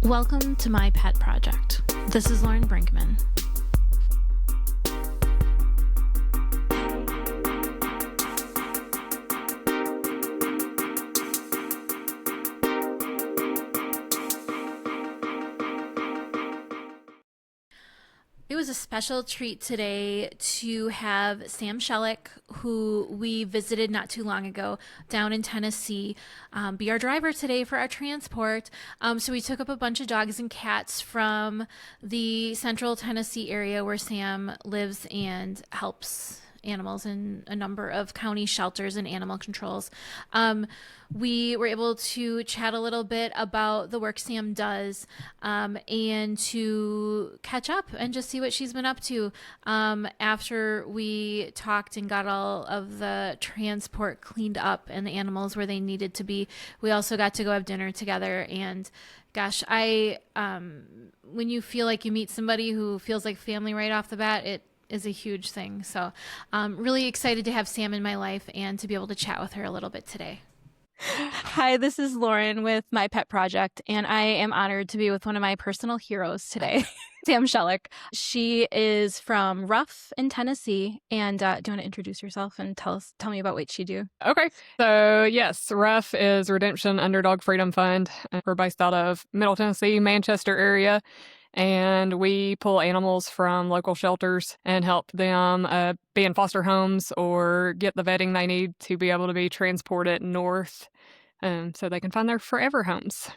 Welcome to My Pet Project. This is Lauren Brinkman. It was a special treat today to have Sam Szelich, who we visited not too long ago down in Tennessee, be our driver today for our transport. So we took up a bunch of dogs and cats from the central Tennessee area where Sam lives and helps animals in a number of county shelters and animal controls. We were able to chat a little bit about the work Sam does, and to catch up and just see what she's been up to. After we talked and got all of the transport cleaned up and the animals where they needed to be, we also got to go have dinner together. And gosh, when you feel like you meet somebody who feels like family right off the bat, it is a huge thing. So really excited to have Sam in my life and to be able to chat with her a little bit today. Hi, this is Lauren with My Pet Project, and I am honored to be with one of my personal heroes today, Sam Szelich. She is from Rough in Tennessee. And do you want to introduce yourself and tell me about what you do? Okay. So yes, Rough is Redemption Underdog Freedom Fund. We're based out of Middle Tennessee, Manchester area. And we pull animals from local shelters and help them be in foster homes or get the vetting they need to be able to be transported north so they can find their forever homes.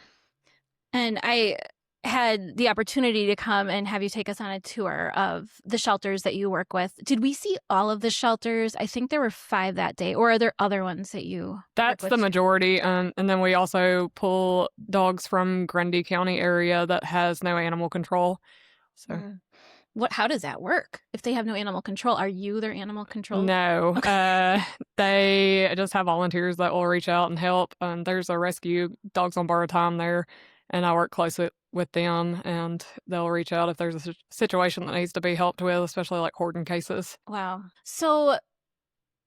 And I had the opportunity to come and have you take us on a tour of the shelters that you work with. Did we see all of the shelters? I think there were 5 that day. Or are there other ones that you That's the majority. And then we also pull dogs from Grundy County area that has no animal control. So how does that work? If they have no animal control, are you their animal control? No. Okay. They just have volunteers that will reach out and help. There's a rescue Dogs on Borrowed Time there, and I work closely with them, and they'll reach out if there's a situation that needs to be helped with, especially like hoarding cases. Wow. So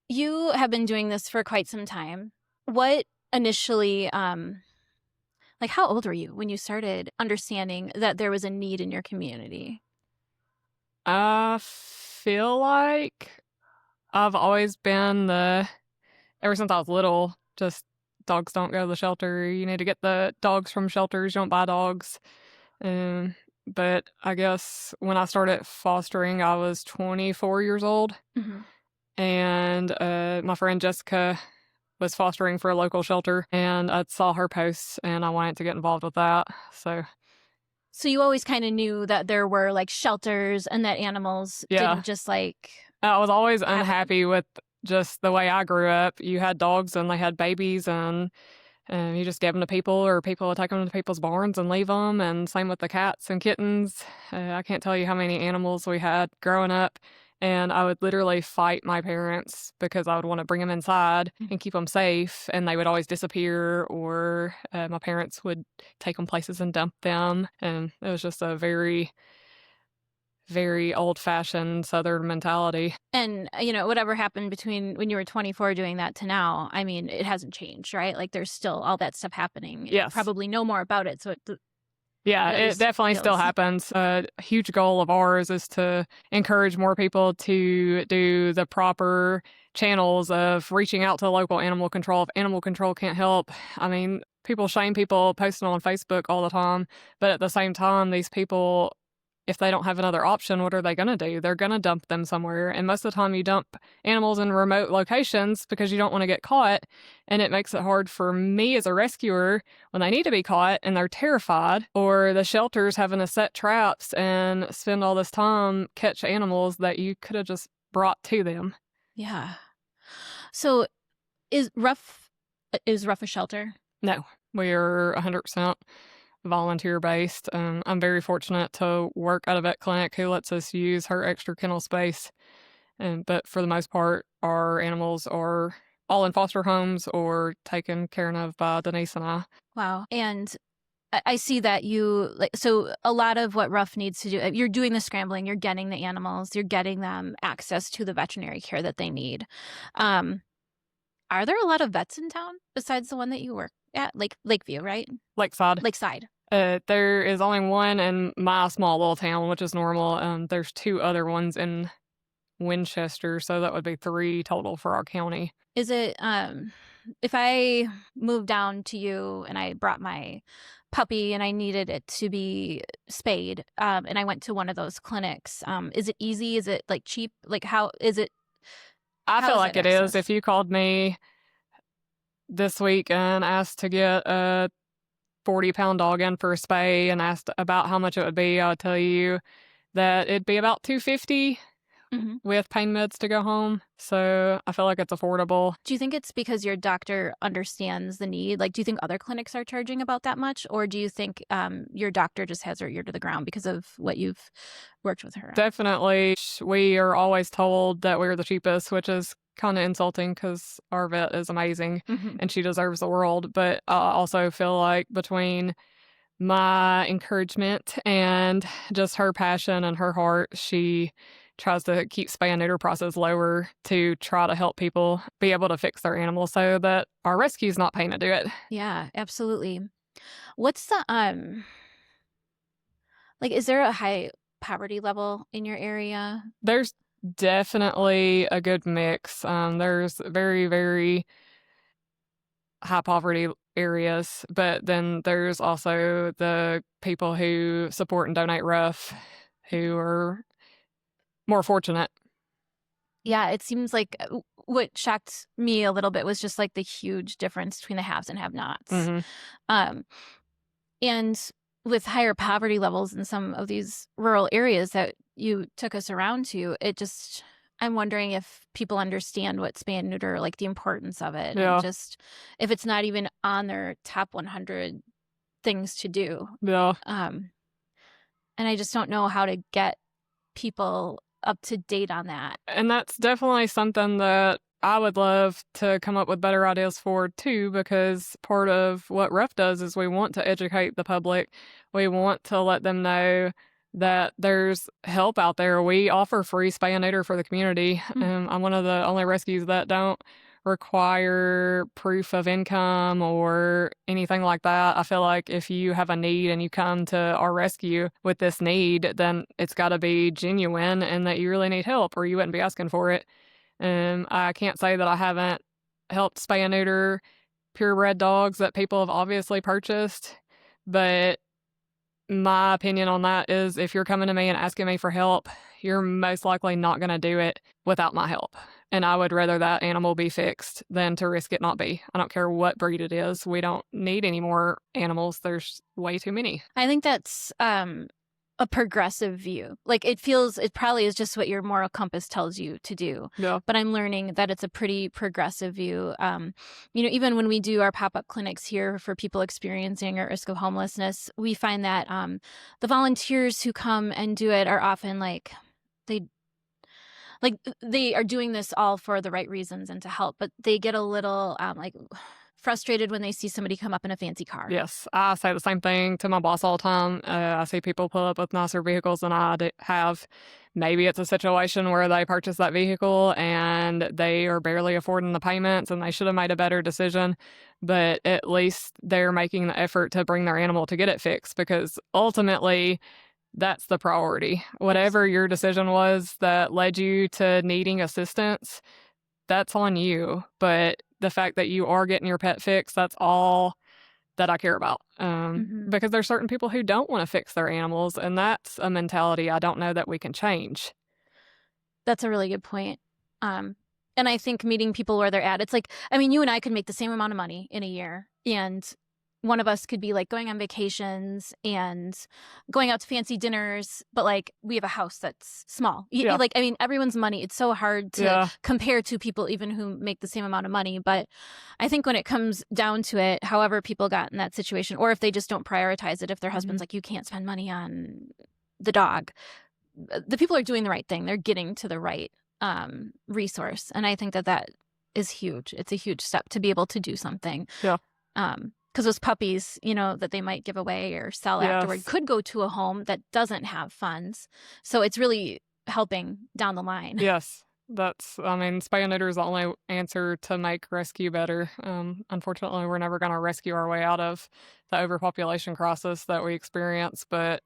you have been doing this for quite some time. What initially, how old were you when you started understanding that there was a need in your community? I feel like I've always been ever since I was little, just dogs don't go to the shelter. You need to get the dogs from shelters. You don't buy dogs. But I guess when I started fostering, I was 24 years old. Mm-hmm. And my friend Jessica was fostering for a local shelter, and I saw her posts, and I wanted to get involved with that. So you always kind of knew that there were like shelters and that animals didn't just like... I was always unhappy with just the way I grew up. You had dogs and they had babies, and you just gave them to people, or people would take them to people's barns and leave them. And same with the cats and kittens. I can't tell you how many animals we had growing up. And I would literally fight my parents because I would want to bring them inside and keep them safe. And they would always disappear, or my parents would take them places and dump them. And it was just a very, very old-fashioned Southern mentality. And, whatever happened between when you were 24 doing that to now, I mean, it hasn't changed, right? Like, there's still all that stuff happening. Yes. You probably know more about it, so it... Yeah, it definitely still happens. A huge goal of ours is to encourage more people to do the proper channels of reaching out to local animal control. If animal control can't help, I mean, people shame people posting on Facebook all the time, but at the same time, these people, if they don't have another option, what are they going to do? They're going to dump them somewhere. And most of the time you dump animals in remote locations because you don't want to get caught. And it makes it hard for me as a rescuer when they need to be caught and they're terrified, or the shelters having to set traps and spend all this time catch animals that you could have just brought to them. Yeah. So is Rough a shelter? No, we are 100% volunteer-based. I'm very fortunate to work at a vet clinic who lets us use her extra kennel space. But for the most part, our animals are all in foster homes or taken care of by Denise and I. Wow. And I see that so a lot of what Rough needs to do, you're doing the scrambling, you're getting the animals, you're getting them access to the veterinary care that they need. Are there a lot of vets in town besides the one that you work at? Like Lakeview, right? Lakeside. There is only one in my small little town, which is normal. There's 2 other ones in Winchester, so that would be 3 total for our county. Is it if I moved down to you and I brought my puppy and I needed it to be spayed, and I went to one of those clinics, is it easy? Is it like cheap? Like how is it? I How feel is like that it is. If access? you called me this week and asked to get a 40-pound dog in for a spay and asked about how much it would be, I would tell you that it'd be about $250 Hmm. with pain meds to go home. So I feel like it's affordable. Do you think it's because your doctor understands the need? Like, do you think other clinics are charging about that much, or do you think your doctor just has her ear to the ground because of what you've worked with her on? Definitely, we are always told that we're the cheapest, which is kind of insulting because our vet is amazing Hmm. and she deserves the world. But I also feel like between my encouragement and just her passion and her heart, she tries to keep spay and neuter prices lower to try to help people be able to fix their animals so that our rescue's not paying to do it. Yeah, absolutely. What's the like? Is there a high poverty level in your area? There's definitely a good mix. There's very, very high poverty areas, but then there's also the people who support and donate rough who are more fortunate. Yeah, it seems like what shocked me a little bit was just like the huge difference between the haves and have-nots. Hmm. Um, and with higher poverty levels in some of these rural areas that you took us around to, it just, I'm wondering if people understand what spay and neuter, like the importance of it, and Yeah, just if it's not even on their top 100 things to do. yeah. Um, and I just don't know how to get people up to date on that. And that's definitely something that I would love to come up with better ideas for too, because part of what Rough does is we want to educate the public. We want to let them know that there's help out there. We offer free spay and neuter for the community. I'm one of the only rescues that don't require proof of income or anything like that. I feel like if you have a need and you come to our rescue with this need, then it's got to be genuine and that you really need help or you wouldn't be asking for it. I can't say that I haven't helped spay and neuter purebred dogs that people have obviously purchased, but my opinion on that is if you're coming to me and asking me for help, you're most likely not going to do it without my help. And I would rather that animal be fixed than to risk it not be. I don't care what breed it is. We don't need any more animals. There's way too many. I think that's a progressive view. Like it feels, it probably is just what your moral compass tells you to do. Yeah. But I'm learning that it's a pretty progressive view. Even when we do our pop-up clinics here for people experiencing a risk of homelessness, we find that the volunteers who come and do it are often they they are doing this all for the right reasons and to help, but they get a little frustrated when they see somebody come up in a fancy car. Yes, I say the same thing to my boss all the time. I see people pull up with nicer vehicles than have. Maybe it's a situation where they purchased that vehicle and they are barely affording the payments and they should have made a better decision. But at least they're making the effort to bring their animal to get it fixed because ultimately that's the priority. Whatever your decision was that led you to needing assistance, that's on you. But the fact that you are getting your pet fixed, that's all that I care about. Hmm. Because there's certain people who don't want to fix their animals, and that's a mentality I don't know that we can change. That's a really good point. And I think meeting people where they're at, it's like, I mean, you and I could make the same amount of money in a year, and one of us could be like going on vacations and going out to fancy dinners, but like we have a house that's small. Yeah. Like, I mean, everyone's money, it's so hard to Yeah. compare to people even who make the same amount of money. But I think when it comes down to it, however people got in that situation, or if they just don't prioritize it, if their husband's like, you can't spend money on the dog, the people are doing the right thing. They're getting to the right resource. And I think that is huge. It's a huge step to be able to do something. Yeah. Because those puppies, that they might give away or sell afterward Yes. could go to a home that doesn't have funds. So it's really helping down the line. Yes. spay and neuter is the only answer to make rescue better. Unfortunately, we're never going to rescue our way out of the overpopulation crisis that we experience, but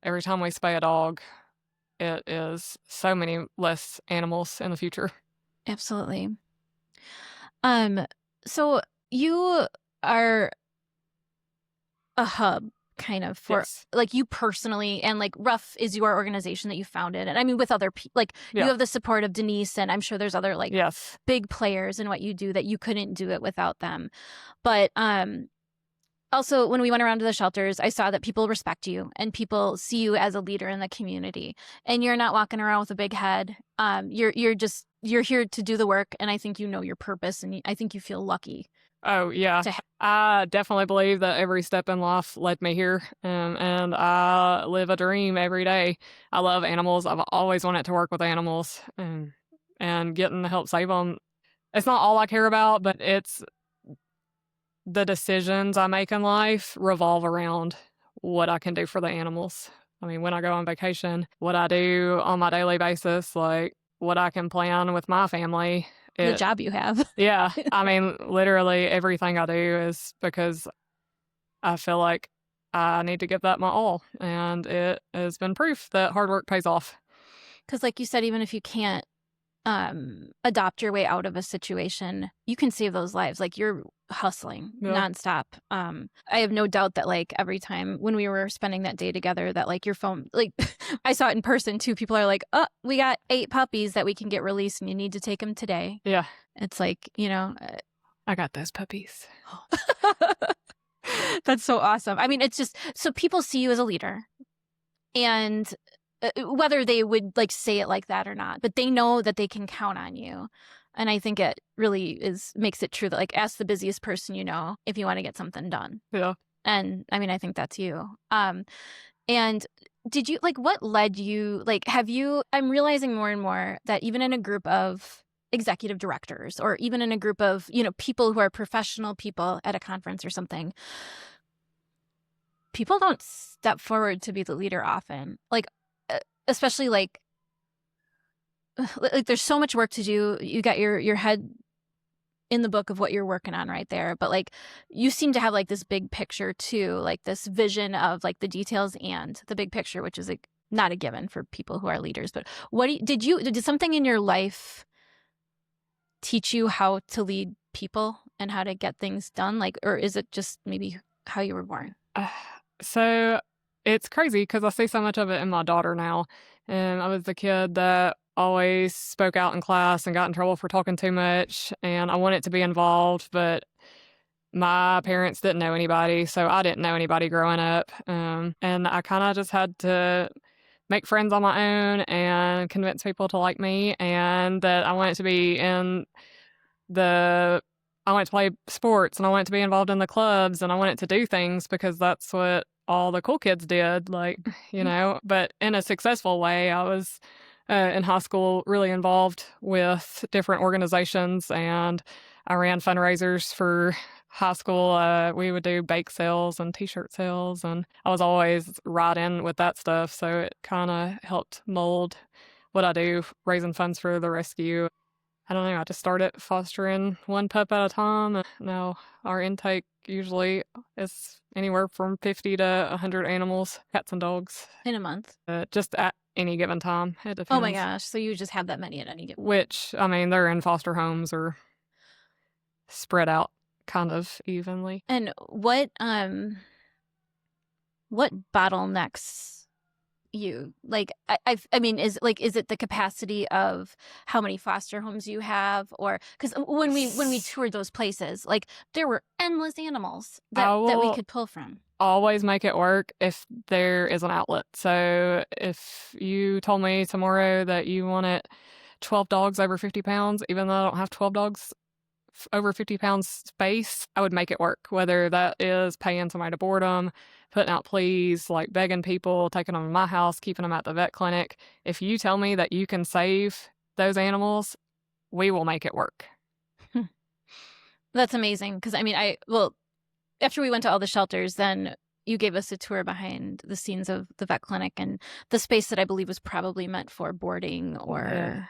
every time we spay a dog, it is so many less animals in the future. Absolutely. So you are a hub kind of for Yes. like you personally, and like Rough is your organization that you founded, and I mean with other people, like you have the support of Denise, and I'm sure there's other like Yes. big players in what you do that you couldn't do it without them. But also when we went around to the shelters, I saw that people respect you and people see you as a leader in the community, and you're not walking around with a big head. You're here to do the work, and I think you know your purpose, and I think you feel lucky. Oh, yeah. I definitely believe that every step in life led me here, and I live a dream every day. I love animals. I've always wanted to work with animals, and getting to help save them. It's not all I care about, but it's the decisions I make in life revolve around what I can do for the animals. I mean, when I go on vacation, what I do on my daily basis, like what I can plan with my family. The job you have. Yeah. I mean, literally everything I do is because I feel like I need to give that my all. And it has been proof that hard work pays off. Because like you said, even if you can't adopt your way out of a situation, you can save those lives. Like you're hustling nonstop. I have no doubt that like every time when we were spending that day together, that like your phone, like I saw it in person too. People are like, oh, we got 8 puppies that we can get released and you need to take them today. Yeah. It's like, you know, I got those puppies. That's so awesome. I mean, it's just so people see you as a leader, and whether they would like say it like that or not, but they know that they can count on you. And I think it really makes it true that like ask the busiest person you know if you want to get something done. Yeah. And I mean, I think that's you. And did you like what led you like I'm realizing more and more that even in a group of executive directors or even in a group of, you know, people who are professional people at a conference or something, people don't step forward to be the leader often. Like especially like there's so much work to do. You got your head in the book of what you're working on right there, but like you seem to have like this big picture too, like this vision of like the details and the big picture, which is like not a given for people who are leaders. But did something in your life teach you how to lead people and how to get things done? Like, or is it just maybe how you were born? So it's crazy because I see so much of it in my daughter now. And I was the kid that always spoke out in class and got in trouble for talking too much. And I wanted to be involved, but my parents didn't know anybody, so I didn't know anybody growing up. And I kind of just had to make friends on my own and convince people to like me and that I wanted to be I wanted to play sports and I wanted to be involved in the clubs and I wanted to do things because that's what all the cool kids did, like, you know, but in a successful way. I was in high school really involved with different organizations and I ran fundraisers for high school. We would do bake sales and t-shirt sales and I was always right in with that stuff. So it kind of helped mold what I do, raising funds for the rescue. I don't know, I just started fostering one pup at a time. Now our intake usually is anywhere from 50 to 100 animals, cats and dogs. In a month? Just at any given time. It depends. Oh my gosh, so you just have that many at any given time? Which, I mean, they're in foster homes or spread out kind of evenly. And what bottlenecks you like I mean is it the capacity of how many foster homes you have, or because when we toured those places, like there were endless animals that we could pull from. Always make it work if there is an outlet. So if you told me tomorrow that you wanted 12 dogs over 50 pounds, even though I don't have 12 dogs over 50 pounds space, I would make it work, whether that is paying somebody to board them, putting out pleas, like begging people, taking them to my house, keeping them at the vet clinic. If you tell me that you can save those animals, we will make it work. That's amazing. Because I mean, after we went to all the shelters, then you gave us a tour behind the scenes of the vet clinic and the space that I believe was probably meant for boarding or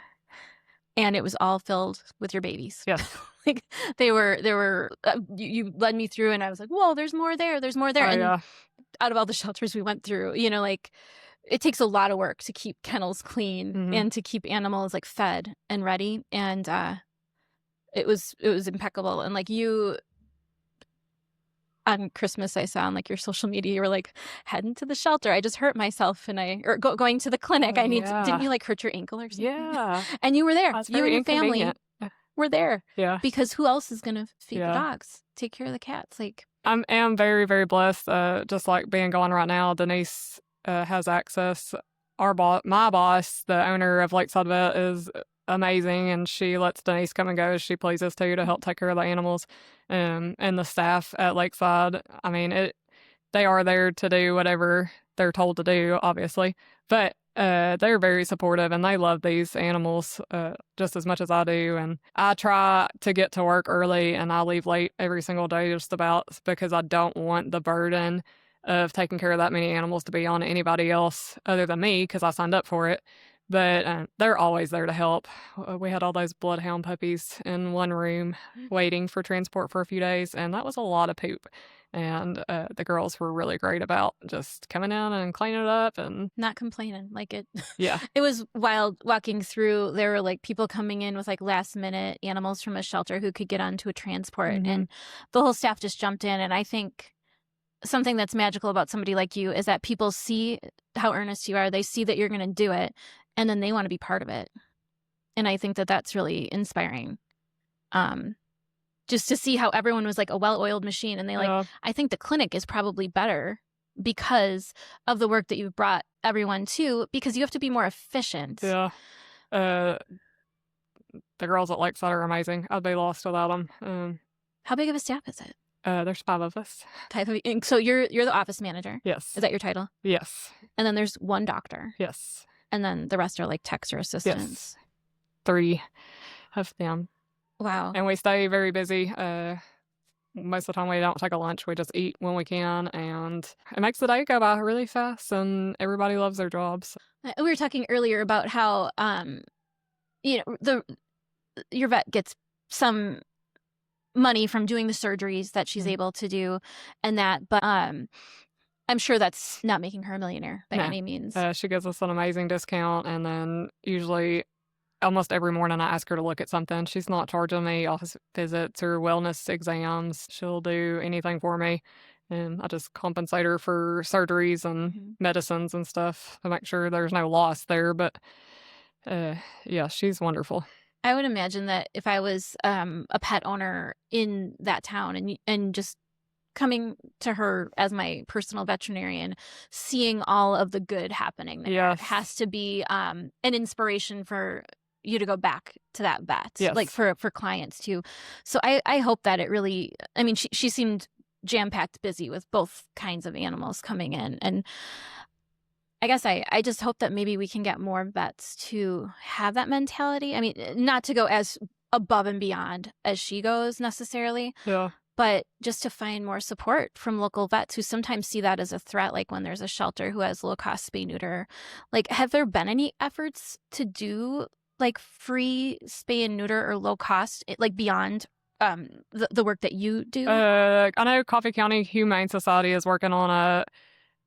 and it was all filled with your babies. Yes. Like there were you led me through, and I was like, whoa, there's more there, Oh, and yeah. out of all the shelters we went through, like it takes a lot of work to keep kennels clean Mhm. and to keep animals like fed and ready, and it was impeccable. And like you on Christmas, I saw on like your social media, you were like heading to the shelter. I just hurt myself, and going to the clinic. Oh, I need. yeah. Didn't you like hurt your ankle or something? Yeah. And you were there. That's You very and your family inconvenient. were there Yeah. because who else is gonna feed the Yeah. dogs, take care of the cats? Like I am very, very blessed. Just like being gone right now, Denise has access. My boss, the owner of Lakeside Vet, is amazing, and she lets Denise come and go as she pleases to help take care of the animals. And the staff at Lakeside, I mean, they are there to do whatever they're told to do, obviously, but they're very supportive, and they love these animals just as much as I do. And I try to get to work early, and I leave late every single day just about because I don't want the burden of taking care of that many animals to be on anybody else other than me because I signed up for it. But they're always there to help. We had all those bloodhound puppies in one room waiting for transport for a few days, and that was a lot of poop. And the girls were really great about just coming in and cleaning it up and not complaining. Like it. Yeah. It was wild walking through. There were like people coming in with like last minute animals from a shelter who could get onto a transport, and the whole staff just jumped in. And I think something that's magical about somebody like you is that people see how earnest you are. They see that you're going to do it, and then they want to be part of it. And I think that that's really inspiring. Just to see how everyone was like a well-oiled machine, and I think the clinic is probably better because of the work that you've brought everyone to, because you have to be more efficient. Yeah. The girls at Lakeside are amazing. I'd be lost without them. How big of a staff is it? There's 5 of us. So you're the office manager? Yes. Is that your title? Yes. And then there's one doctor? Yes. And then the rest are like techs or assistants? Yes. 3 of them. Wow. And we stay very busy. Most of the time we don't take a lunch. We just eat when we can, and it makes the day go by really fast, and everybody loves their jobs. We were talking earlier about how, your vet gets some money from doing the surgeries that she's able to do and that, but I'm sure that's not making her a millionaire by any means. She gives us an amazing discount, and then usually almost every morning I ask her to look at something. She's not charging me office visits or wellness exams. She'll do anything for me, and I just compensate her for surgeries and medicines and stuff to make sure there's no loss there. But yeah, she's wonderful. I would imagine that if I was a pet owner in that town and just coming to her as my personal veterinarian, seeing all of the good happening there has to be an inspiration for you to go back to that vet, like for clients too. So I hope that it really, I mean, she seemed jam-packed busy with both kinds of animals coming in. And I guess I just hope that maybe we can get more vets to have that mentality. I mean, not to go as above and beyond as she goes necessarily. Yeah. But just to find more support from local vets who sometimes see that as a threat, like when there's a shelter who has low-cost spay-neuter. Like, have there been any efforts to do, like, free spay and neuter or low-cost, like, beyond the work that you do? I know Coffee County Humane Society is working on a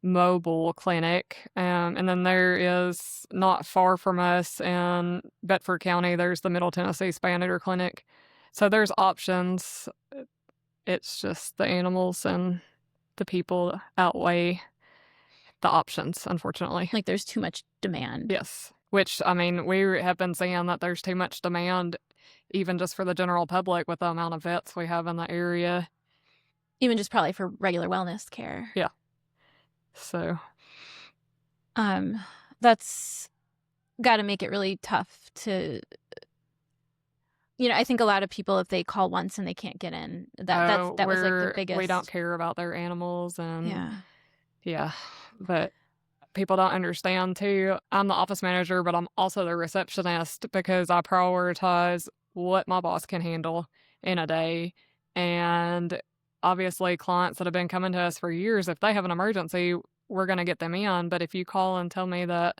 mobile clinic, and then there is, not far from us in Bedford County, there's the Middle Tennessee Spay and Neuter Clinic. So there's options. It's just the animals and the people outweigh the options, unfortunately. Like there's too much demand. Yes. Which, I mean, we have been seeing that there's too much demand, even just for the general public with the amount of vets we have in the area. Even just probably for regular wellness care. Yeah. So. That's got to make it really tough to... I think a lot of people, if they call once and they can't get in, that was like the biggest. We don't care about their animals, and yeah, but people don't understand too. I'm the office manager, but I'm also the receptionist because I prioritize what my boss can handle in a day. And obviously, clients that have been coming to us for years, if they have an emergency, we're going to get them in. But if you call and tell me that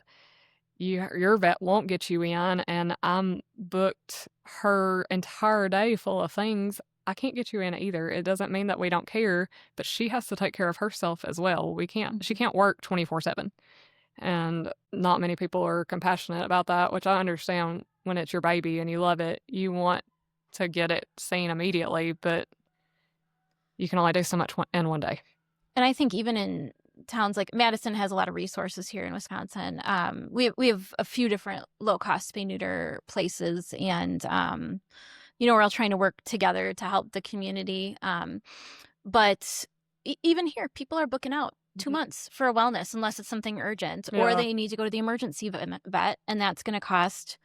your vet won't get you in, and I'm booked her entire day full of things. I can't get you in either. It doesn't mean that we don't care, but she has to take care of herself as well. She can't work 24/7. And not many people are compassionate about that, which I understand. When it's your baby and you love it, you want to get it seen immediately, but you can only do so much in one day. And I think even in towns like Madison has a lot of resources here in Wisconsin. We have a few different low-cost spay neuter places, and we're all trying to work together to help the community. But even here, people are booking out 2 months for a wellness unless it's something urgent, or they need to go to the emergency vet, and that's going to cost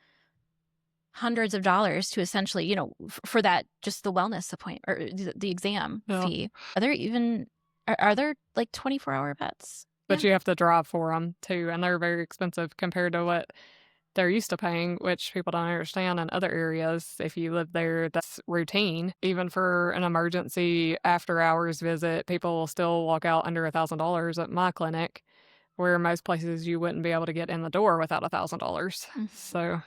hundreds of dollars to essentially, for that, just the wellness appointment or the exam fee. Are there like 24-hour vets? But you have to drive for them too, and they're very expensive compared to what they're used to paying, which people don't understand in other areas. If you live there, that's routine. Even for an emergency after-hours visit, people will still walk out under $1,000 at my clinic, where most places you wouldn't be able to get in the door without $1,000. So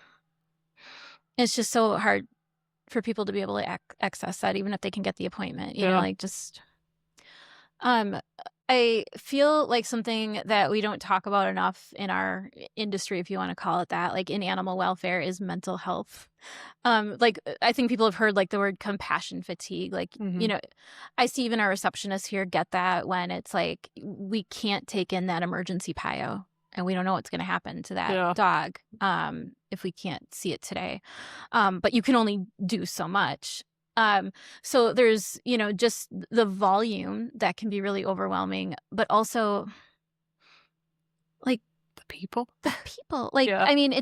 it's just so hard for people to be able to access that, even if they can get the appointment. I feel like something that we don't talk about enough in our industry, if you want to call it that, like in animal welfare, is mental health. I think people have heard like the word compassion fatigue. I see even our receptionists here get that when it's like we can't take in that emergency PIO and we don't know what's going to happen to that dog if we can't see it today. But you can only do so much. So there's, just the volume that can be really overwhelming, but also like the people. I mean,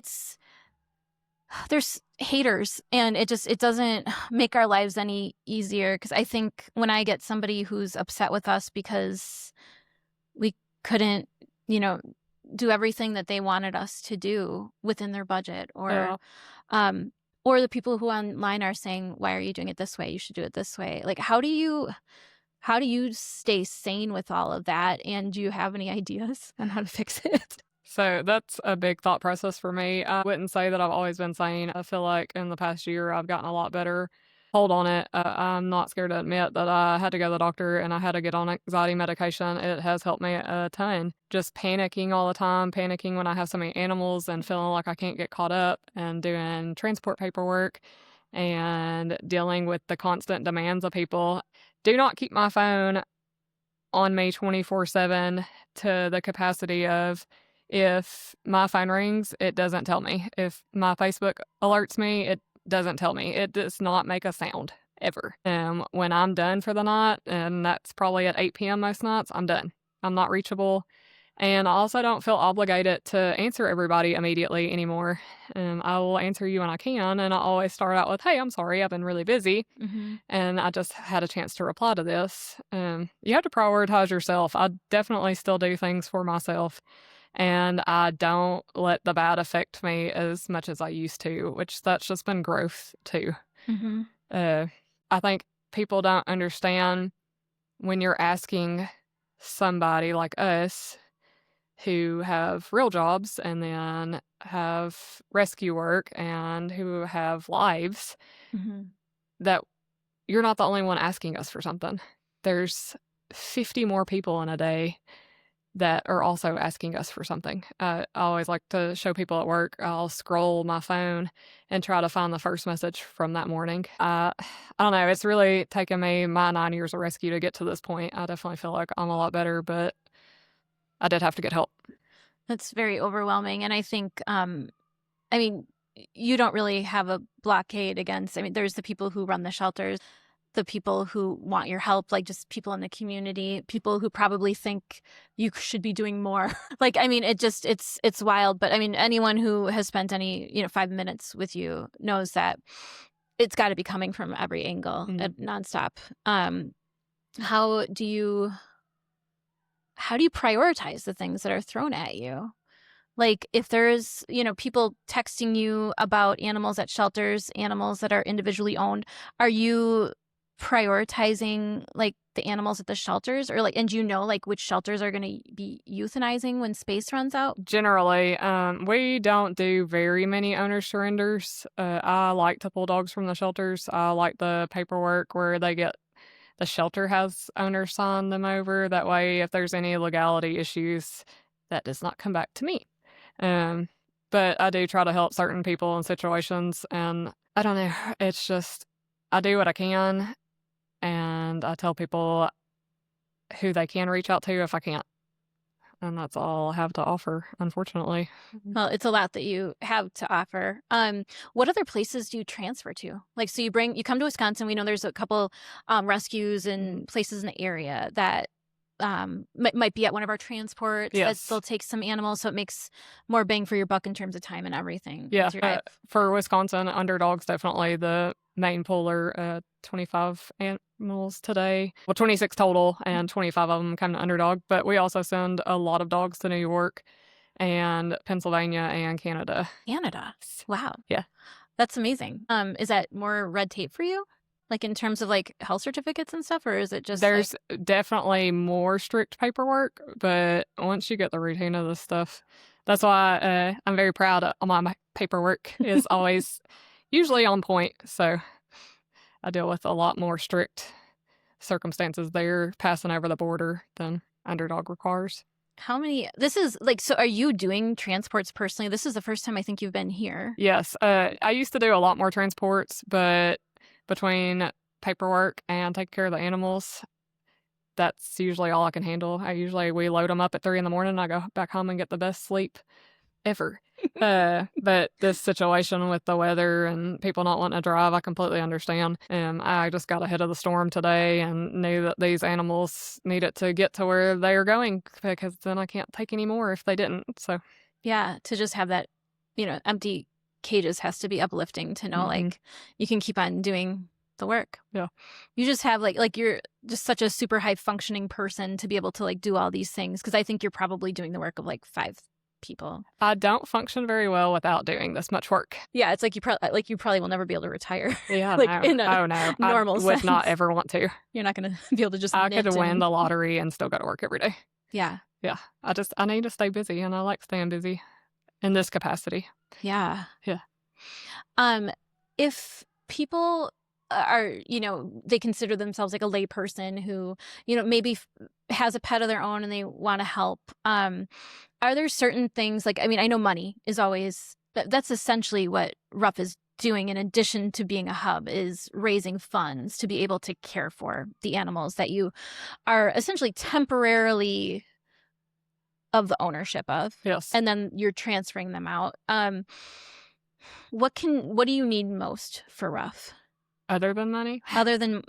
there's haters, and it doesn't make our lives any easier. Cause I think when I get somebody who's upset with us because we couldn't, do everything that they wanted us to do within their budget, or the people who online are saying, why are you doing it this way? You should do it this way. Like, how do you stay sane with all of that? And do you have any ideas on how to fix it? So that's a big thought process for me. I wouldn't say that I've always been sane. I feel like in the past year, I've gotten a lot better hold on it. I'm not scared to admit that I had to go to the doctor and I had to get on anxiety medication. It has helped me a ton. Just panicking all the time, panicking when I have so many animals and feeling like I can't get caught up, and doing transport paperwork and dealing with the constant demands of people. Do not keep my phone on me 24/7 to the capacity of, if my phone rings, it doesn't tell me. If my Facebook alerts me, it doesn't tell me. It does not make a sound ever. When I'm done for the night, and that's probably at 8 p.m. most nights, I'm done. I'm not reachable. And I also don't feel obligated to answer everybody immediately anymore. I will answer you when I can, and I always start out with, hey, I'm sorry, I've been really busy, and I just had a chance to reply to this. You have to prioritize yourself. I definitely still do things for myself, and I don't let the bad affect me as much as I used to, which that's just been growth too. I think people don't understand when you're asking somebody like us who have real jobs and then have rescue work and who have lives, that you're not the only one asking us for something. There's 50 more people in a day that are also asking us for something. I always like to show people at work, I'll scroll my phone and try to find the first message from that morning. I don't know, it's really taken me my 9 years of rescue to get to this point. I definitely feel like I'm a lot better, but I did have to get help. That's very overwhelming. And I think, you don't really have a blockade against, there's the people who run the shelters, the people who want your help, like just people in the community, people who probably think you should be doing more. It's wild. But anyone who has spent any, 5 minutes with you knows that it's got to be coming from every angle, nonstop. How do you prioritize the things that are thrown at you? Like if there's, people texting you about animals at shelters, animals that are individually owned, are you prioritizing like the animals at the shelters, or like, and do you know like which shelters are going to be euthanizing when space runs out? Generally, we don't do very many owner surrenders. I like to pull dogs from the shelters. I like the paperwork where the shelter has owners sign them over. That way, if there's any legality issues, that does not come back to me. But I do try to help certain people in situations, and I don't know. It's just I do what I can, and I tell people who they can reach out to if I can't. And that's all I have to offer, unfortunately. Well, it's a lot that you have to offer. What other places do you transfer to? Like, so you come to Wisconsin. We know there's a couple rescues and places in the area that might be at one of our transports. Yes. That they'll take some animals, so it makes more bang for your buck in terms of time and everything. Yeah, For for Wisconsin, Underdog's definitely the main puller. 25 animals today. Well, 26 total, and 25 of them come to Underdog. But we also send a lot of dogs to New York and Pennsylvania and Canada. Canada. Wow. Yeah. That's amazing. Is that more red tape for you? Like in terms of like health certificates and stuff, or is it just There's like... definitely more strict paperwork, but once you get the routine of this stuff, that's why I'm very proud of my paperwork is always usually on point. So I deal with a lot more strict circumstances there passing over the border than Underdog requires. How many? This is like, so are you doing transports personally? This is the first time I think you've been here. Yes, I used to do a lot more transports, but between paperwork and taking care of the animals, that's usually all I can handle. We load them up at 3 a.m. I go back home and get the best sleep ever. But this situation with the weather and people not wanting to drive, I completely understand. I just got ahead of the storm today and knew that these animals needed to get to where they are going, because then I can't take any more if they didn't. So Yeah, to just have that, empty cages has to be uplifting to know like you can keep on doing the work. Yeah. You just have like you're just such a super high functioning person to be able to like do all these things, because I think you're probably doing the work of like 5 people. I don't function very well without doing this much work. Yeah, it's like you probably will never be able to retire. Yeah, like no. in a Oh no, normal I would sense. not ever want to. You're not going to be able to just. I knit could win and... the lottery and still go to work every day. Yeah. Yeah, I need to stay busy, and I like staying busy in this capacity. Yeah. Yeah. If people are, they consider themselves like a lay person who, maybe has a pet of their own and they want to help. Are there certain things like, I mean, I know money is always, that's essentially what Rough is doing in addition to being a hub, is raising funds to be able to care for the animals that you are essentially temporarily of the ownership of. Yes. And then you're transferring them out. What do you need most for Rough? Other than money? Other than,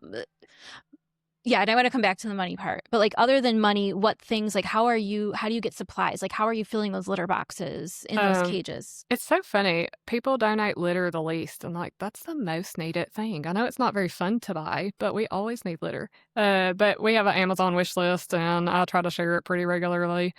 yeah, and I want to come back to the money part, but like other than money, what things, like how do you get supplies? Like how are you filling those litter boxes in those cages? It's so funny. People donate litter the least, and like that's the most needed thing. I know it's not very fun to buy, but we always need litter. But we have an Amazon wish list, and I try to share it pretty regularly.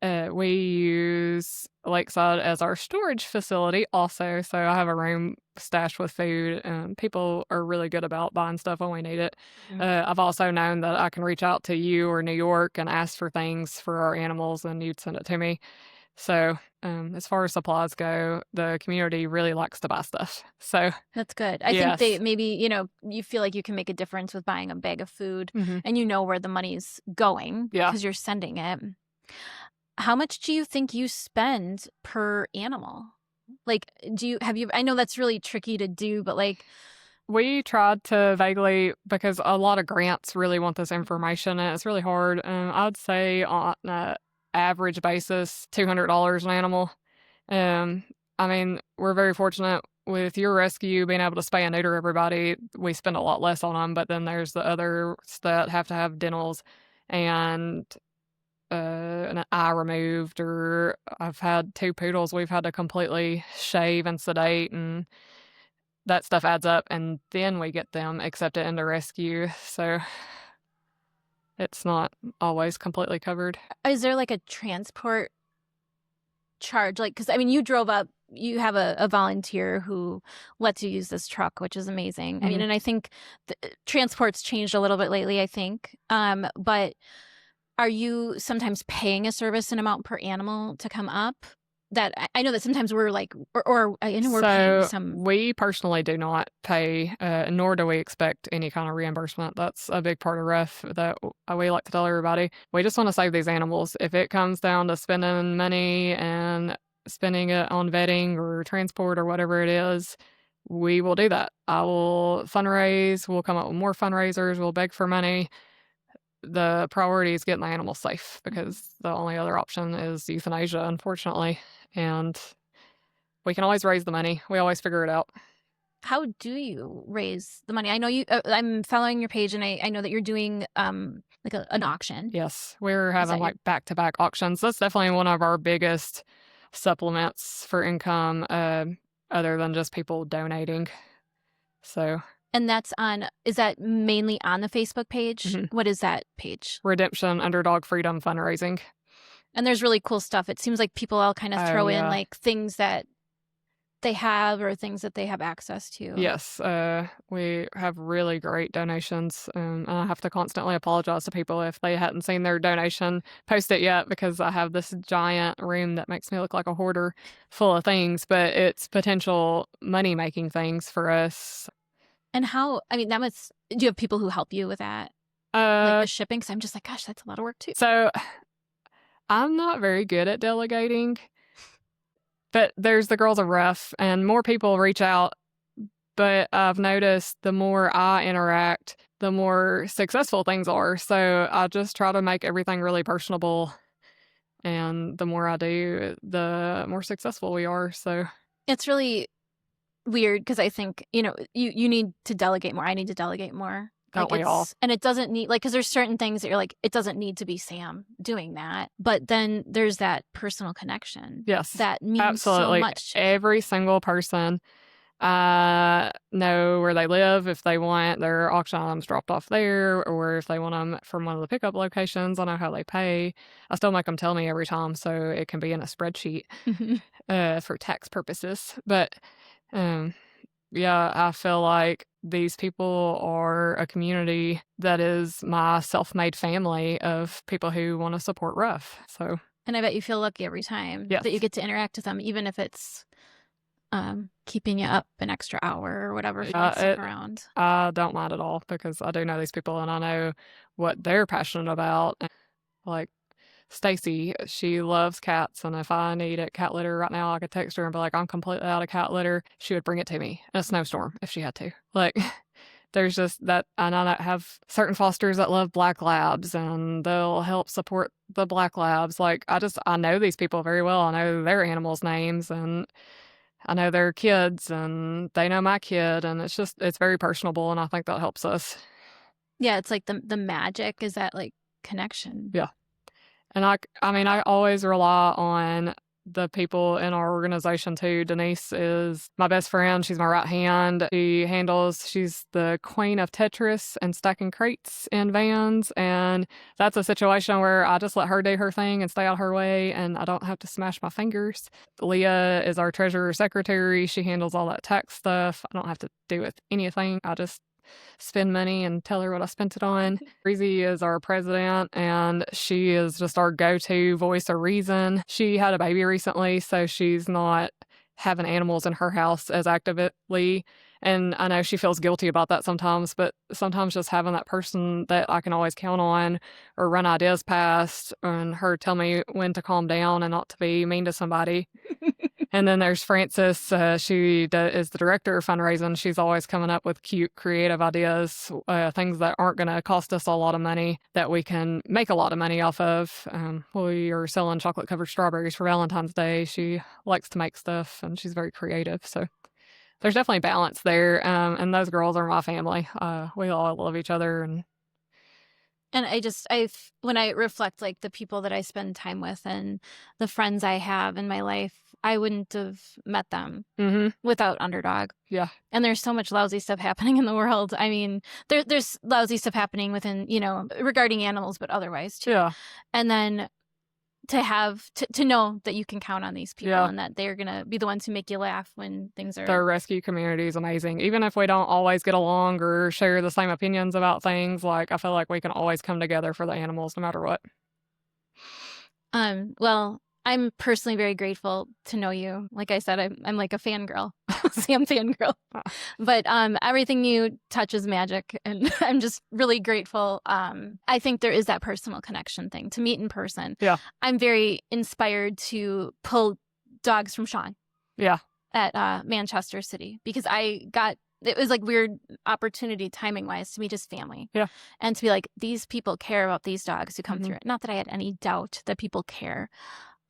We use Lakeside as our storage facility also, so I have a room stashed with food, and people are really good about buying stuff when we need it. I've also known that I can reach out to you or New York and ask for things for our animals, and you'd send it to me. So as far as supplies go, the community really likes to buy stuff. So that's good. I think they maybe, you feel like you can make a difference with buying a bag of food, and you know where the money's going because you're sending it. How much do you think you spend per animal? Like, I know that's really tricky to do, but like, we tried to vaguely, because a lot of grants really want this information, and it's really hard. I'd say on an average basis, $200 an animal. I mean, we're very fortunate with your rescue being able to spay and neuter everybody. We spend a lot less on them, but then there's the others that have to have dentals and an eye removed, or I've had 2 poodles we've had to completely shave and sedate, and that stuff adds up, and then we get them accepted into rescue, so it's not always completely covered. Is there like a transport charge? Like, because I mean, you drove up you have a volunteer who lets you use this truck, which is amazing. I mean, and I think transport's changed a little bit lately, I think. But are you sometimes paying a service an amount per animal to come up? That I know that sometimes we're like, or I know we're paying some. We personally do not pay, nor do we expect any kind of reimbursement. That's a big part of REF that we like to tell everybody. We just want to save these animals. If it comes down to spending money and spending it on vetting or transport or whatever it is, we will do that. I will fundraise. We'll come up with more fundraisers. We'll beg for money. The priority is getting the animals safe because the only other option is euthanasia, unfortunately. And we can always raise the money. We always figure it out. How do you raise the money? I know you. I'm following your page, and I know that you're doing like an auction. Yes, we're having like back-to-back auctions. That's definitely one of our biggest supplements for income, other than just people donating. So. And that's on. Is that mainly on the Facebook page? Mm-hmm. What is that page? Redemption Underdog Freedom Fundraising. And there's really cool stuff. It seems like people all kind of throw in like things that they have or things that they have access to. Yes, we have really great donations. And I have to constantly apologize to people if they hadn't seen their donation post it yet, because I have this giant room that makes me look like a hoarder full of things, but it's potential money-making things for us. And how, I mean, do you have people who help you with that? Like the shipping? Because I'm just like, gosh, that's a lot of work too. So I'm not very good at delegating, but there's the girls of REF, and more people reach out. But I've noticed the more I interact, the more successful things are. So I just try to make everything really personable. And the more I do, the more successful we are. So it's really weird because I think, you need to delegate more. I need to delegate more. Don't we all? And it doesn't need, because there's certain things that you're like, it doesn't need to be Sam doing that. But then there's that personal connection. Yes. That means absolutely. so much. Every single person, I know where they live. If they want their auction items dropped off there, or if they want them from one of the pickup locations, I know how they pay. I still make them tell me every time so it can be in a spreadsheet for tax purposes. But yeah, I feel like these people are a community that is my self-made family of people who want to support REF. So, and I bet you feel lucky every time that you get to interact with them, even if it's keeping you up an extra hour or whatever if you stick around. I don't mind at all, because I do know these people and I know what they're passionate about. Like Stacy, she loves cats, and if I needed cat litter right now, I could text her and be like, I'm completely out of cat litter. She would bring it to me in a snowstorm if she had to. Like, there's just that. And I have certain fosters that love black labs, and they'll help support the black labs. Like, I know these people very well. I know their animals' names, and I know their kids, and they know my kid, and it's very personable, and I think that helps us. Yeah, it's like the magic is that like connection. Yeah. And I always rely on the people in our organization too. Denise is my best friend. She's my right hand. She's the queen of Tetris and stacking crates in vans. And that's a situation where I just let her do her thing and stay out of her way, and I don't have to smash my fingers. Leah is our treasurer secretary. She handles all that tax stuff. I don't have to do with anything. I just spend money and tell her what I spent it on. Breezy is our president, and she is just our go-to voice of reason. She had a baby recently, so she's not having animals in her house as actively. And I know she feels guilty about that sometimes, but sometimes just having that person that I can always count on or run ideas past, and her tell me when to calm down and not to be mean to somebody. And then there's Frances. She is the director of fundraising. She's always coming up with cute, creative ideas, things that aren't going to cost us a lot of money that we can make a lot of money off of. We are selling chocolate-covered strawberries for Valentine's Day. She likes to make stuff, and she's very creative. So there's definitely balance there. And those girls are my family. We all love each other. And when I reflect like the people that I spend time with and the friends I have in my life, I wouldn't have met them without Underdog. Yeah. And there's so much lousy stuff happening in the world. I mean, there's lousy stuff happening within, regarding animals, but otherwise too. Yeah. And then to know that you can count on these people Yeah. and that they're gonna be the ones who make you laugh when things are. Their rescue community is amazing. Even if we don't always get along or share the same opinions about things, like I feel like we can always come together for the animals no matter what. Well, I'm personally very grateful to know you. Like I said, I'm like a fangirl, Sam fangirl. But everything you touch is magic, and I'm just really grateful. I think there is that personal connection thing to meet in person. Yeah. I'm very inspired to pull dogs from Sean. Yeah. At Manchester City, because it was like weird opportunity timing wise to meet his family. Yeah. And to be like, these people care about these dogs who come through it. Not that I had any doubt that people care,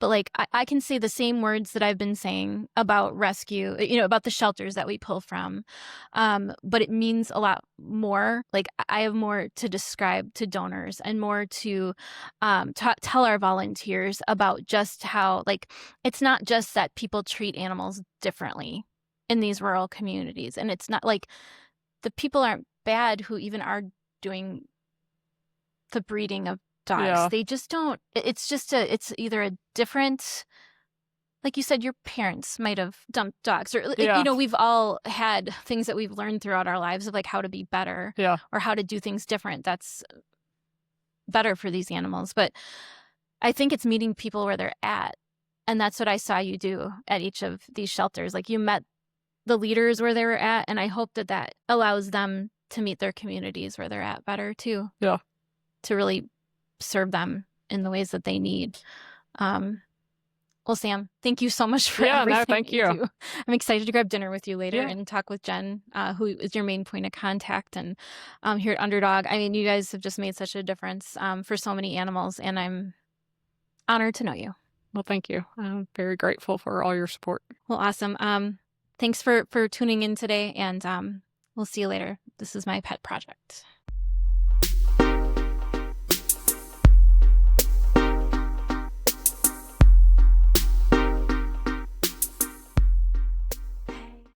but like I can say the same words that I've been saying about rescue, about the shelters that we pull from. But it means a lot more. Like I have more to describe to donors and more to tell our volunteers about just how, like, it's not just that people treat animals differently in these rural communities. And it's not like the people aren't bad who even are doing the breeding of dogs. Yeah. They just don't. It's either a different, like you said, your parents might have dumped dogs, or Yeah. we've all had things that we've learned throughout our lives of like how to be better, Yeah. or how to do things different. That's better for these animals. But I think it's meeting people where they're at, and that's what I saw you do at each of these shelters. Like you met the leaders where they were at, and I hope that allows them to meet their communities where they're at better too. Yeah. To really serve them in the ways that they need. Well, Sam, thank you so much for everything. No, thank you. Do. I'm excited to grab dinner with you later Yeah. and talk with Jen, who is your main point of contact, and here at Underdog. I mean, you guys have just made such a difference for so many animals, and I'm honored to know you. Well, thank you. I'm very grateful for all your support. Well, awesome. Thanks for tuning in today, and we'll see you later. This is my pet project.